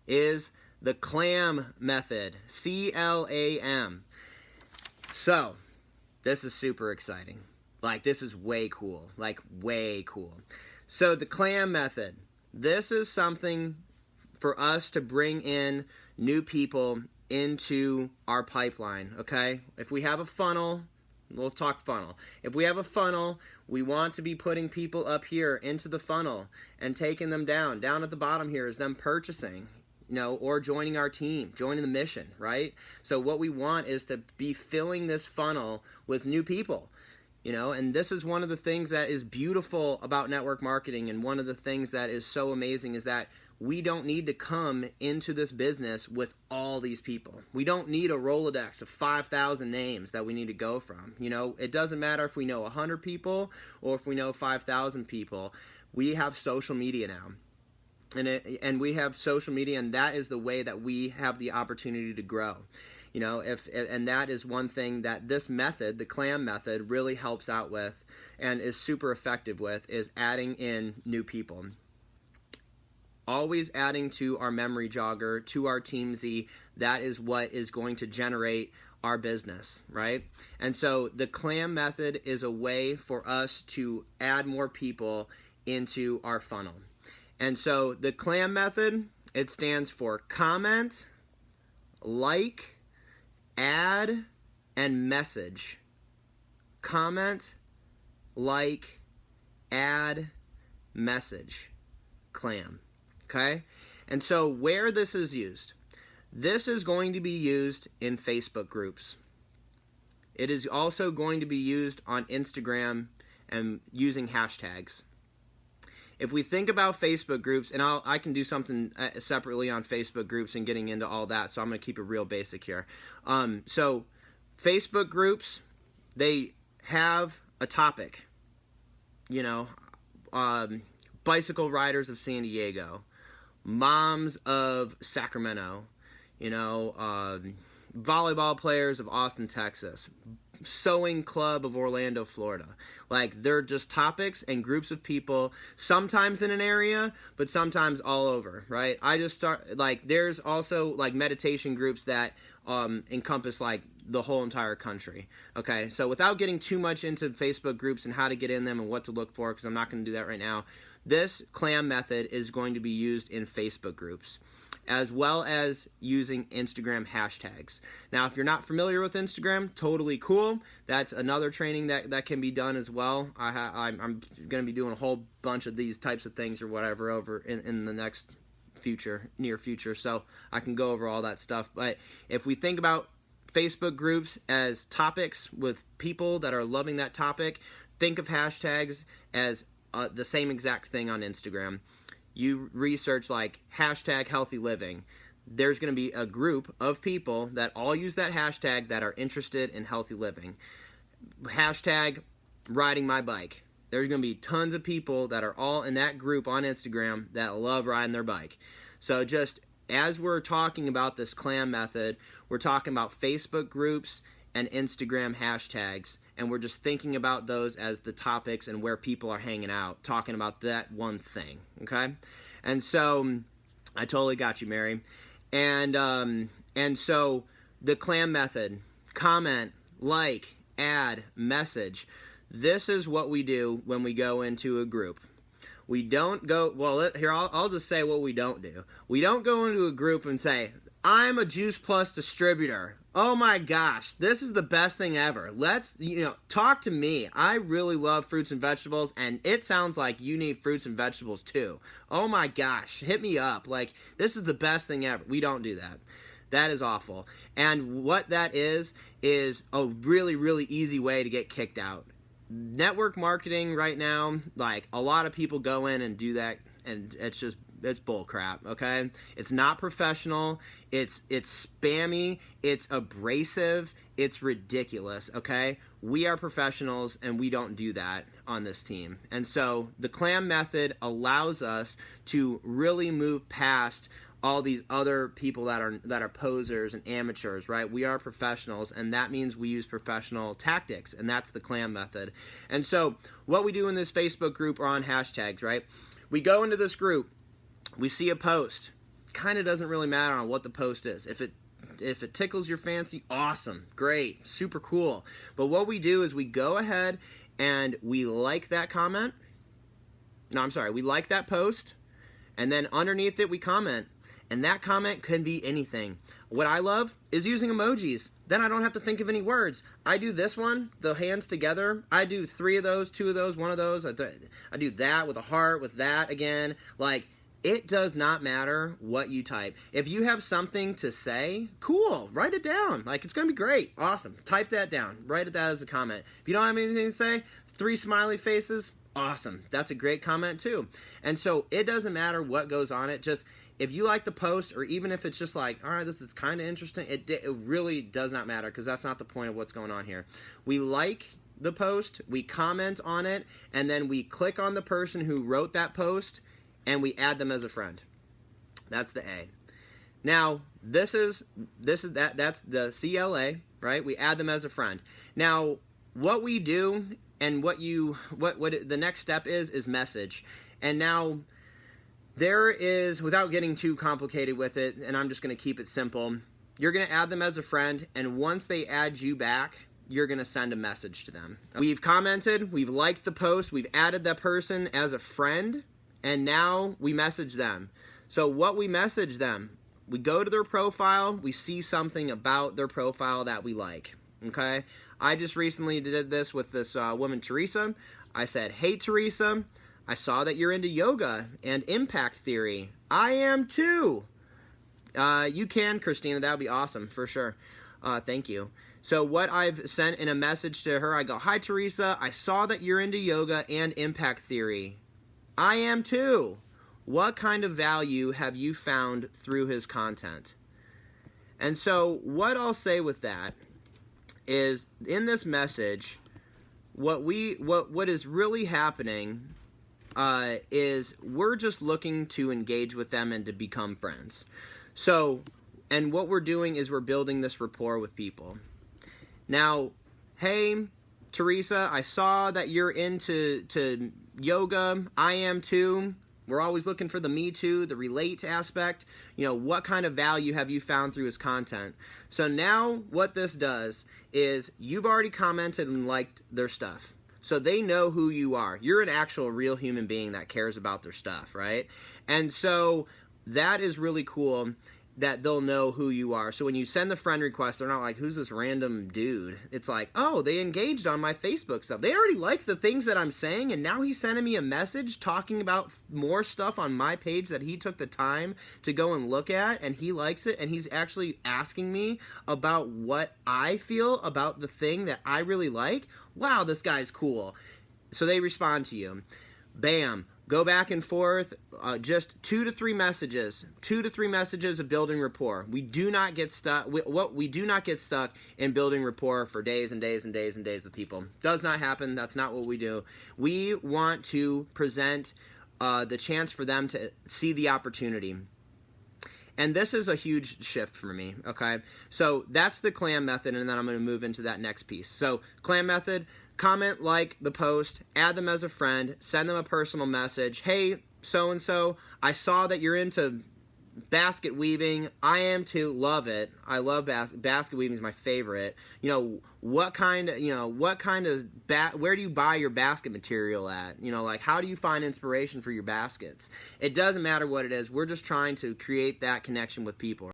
is the CLAM method, C.L.A.M. So, this is super exciting. Like, this is way cool. Like, way cool. So, the CLAM method, this is something for us to bring in new people into our pipeline, okay? If we have a funnel, we'll talk funnel. If we have a funnel, we want to be putting people up here into the funnel and taking them down. Down at the bottom here is them purchasing, or joining our team, joining the mission, right? So what we want is to be filling this funnel with new people, and this is one of the things that is beautiful about network marketing, and one of the things that is so amazing is that we don't need to come into this business with all these people. We don't need a Rolodex of 5,000 names that we need to go from. It doesn't matter if we know 100 people or if we know 5,000 people. We have social media now. And we have social media, and that is the way that we have the opportunity to grow. And that is one thing that this method, the CLAM method, really helps out with and is super effective with, is adding in new people. Always adding to our memory jogger, to our Team Z. That is what is going to generate our business, right? And so the CLAM method is a way for us to add more people into our funnel. And so the CLAM method, it stands for comment, like, add, and message. Comment, like, add, message. CLAM. Okay? And so where this is used, this is going to be used in Facebook groups. It is also going to be used on Instagram and using hashtags. If we think about Facebook groups, and I can do something separately on Facebook groups and getting into all that, so I'm going to keep it real basic here. So Facebook groups, they have a topic, bicycle riders of San Diego, moms of Sacramento, volleyball players of Austin, Texas, sewing club of Orlando, Florida. Like, they're just topics and groups of people, sometimes in an area, but sometimes all over, right? There's also meditation groups that encompass the whole entire country. Okay, so without getting too much into Facebook groups and how to get in them and what to look for, because I'm not going to do that right now, this CLAM method is going to be used in Facebook groups, as well as using Instagram hashtags. Now, if you're not familiar with Instagram, totally cool. That's another training that can be done as well. I'm going to be doing a whole bunch of these types of things or whatever over in the next near future, so I can go over all that stuff. But if we think about Facebook groups as topics with people that are loving that topic, think of hashtags as the same exact thing on Instagram. You research hashtag healthy living. There's going to be a group of people that all use that hashtag that are interested in healthy living. Hashtag riding my bike. There's going to be tons of people that are all in that group on Instagram that love riding their bike. So just as we're talking about this CLAM method, we're talking about Facebook groups and Instagram hashtags, and we're just thinking about those as the topics and where people are hanging out, talking about that one thing, okay? And so, I totally got you, Mary. And so, the CLAM method, comment, like, add, message. This is what we do when we go into a group. We don't go, I'll just say what we don't do. We don't go into a group and say, I'm a Juice Plus distributor. Oh my gosh, this is the best thing ever. Let's, talk to me. I really love fruits and vegetables, and it sounds like you need fruits and vegetables too. Oh my gosh, hit me up. This is the best thing ever. We don't do that. That is awful. And what that is a really, really easy way to get kicked out. Network marketing right now, a lot of people go in and do that, and it's bull crap, okay? It's not professional, it's spammy, it's abrasive, it's ridiculous, okay? We are professionals, and we don't do that on this team. And so the CLAM method allows us to really move past all these other people that are posers and amateurs, right? We are professionals, and that means we use professional tactics, and that's the CLAM method. And so what we do in this Facebook group are on hashtags, right? We go into this group, We see a post. Kind of doesn't really matter on what the post is. If it tickles your fancy, awesome, great, super cool. But what we do is we go ahead and we like that comment. No, I'm sorry, we like that post, and then underneath it we comment. And that comment can be anything. What I love is using emojis. Then I don't have to think of any words. I do this one, the hands together. I do 3 of those, 2 of those, 1 of those. I do that with a heart, with that again. Like, it does not matter what you type. If you have something to say, cool, write it down. Like, it's going to be great, awesome. Type that down, write that as a comment. If you don't have anything to say, 3 smiley faces, awesome. That's a great comment too. And so it doesn't matter what goes on it. Just if you like the post, or even if it's just like, all right, this is kind of interesting, it really does not matter, because that's not the point of what's going on here. We like the post, we comment on it, and then we click on the person who wrote that post, and we add them as a friend. That's the A. Now, that's the CLA, right? We add them as a friend. Now, what we do and what the next step is message. And now there is, without getting too complicated with it, and I'm just going to keep it simple, you're going to add them as a friend, and once they add you back, you're going to send a message to them. We've commented, we've liked the post, we've added that person as a friend, and now we message them. So what we message them, we go to their profile, we see something about their profile that we like, okay? I just recently did this with this woman, Teresa. I said, hey, Teresa, I saw that you're into yoga and impact theory. I am too. You can, Christina, that would be awesome, for sure. Thank you. So what I've sent in a message to her, I go, hi, Teresa, I saw that you're into yoga and impact theory. I am too. What kind of value have you found through his content? And so what I'll say with that is, in this message, what is really happening is we're just looking to engage with them and to become friends. So, and what we're doing is we're building this rapport with people. Now, hey, Teresa, I saw that you're into yoga. I am too. We're always looking for the me too, the relate aspect. You know, what kind of value have you found through his content? So now what this does is you've already commented and liked their stuff. So they know who you are. You're an actual real human being that cares about their stuff, right? And so that is really cool, that they'll know who you are. So when you send the friend request, they're not like, who's this random dude? It's like, oh, they engaged on my Facebook stuff. They already like the things that I'm saying, and now he's sending me a message talking about more stuff on my page that he took the time to go and look at, and he likes it, and he's actually asking me about what I feel about the thing that I really like. Wow, this guy's cool. So they respond to you. Bam. Go back and forth, just 2 to 3 messages. 2 to 3 messages of building rapport. We do not get stuck. We do not get stuck in building rapport for days and days and days and days with people. Does not happen. That's not what we do. We want to present the chance for them to see the opportunity. And this is a huge shift for me, okay? So that's the CLAM method, and then I'm going to move into that next piece. So CLAM method. Comment, like the post, add them as a friend, send them a personal message. Hey, so-and-so, I saw that you're into basket weaving. I am too. Love it. I love basket weaving is my favorite. You know, where do you buy your basket material at? You know, like, how do you find inspiration for your baskets? It doesn't matter what it is. We're just trying to create that connection with people.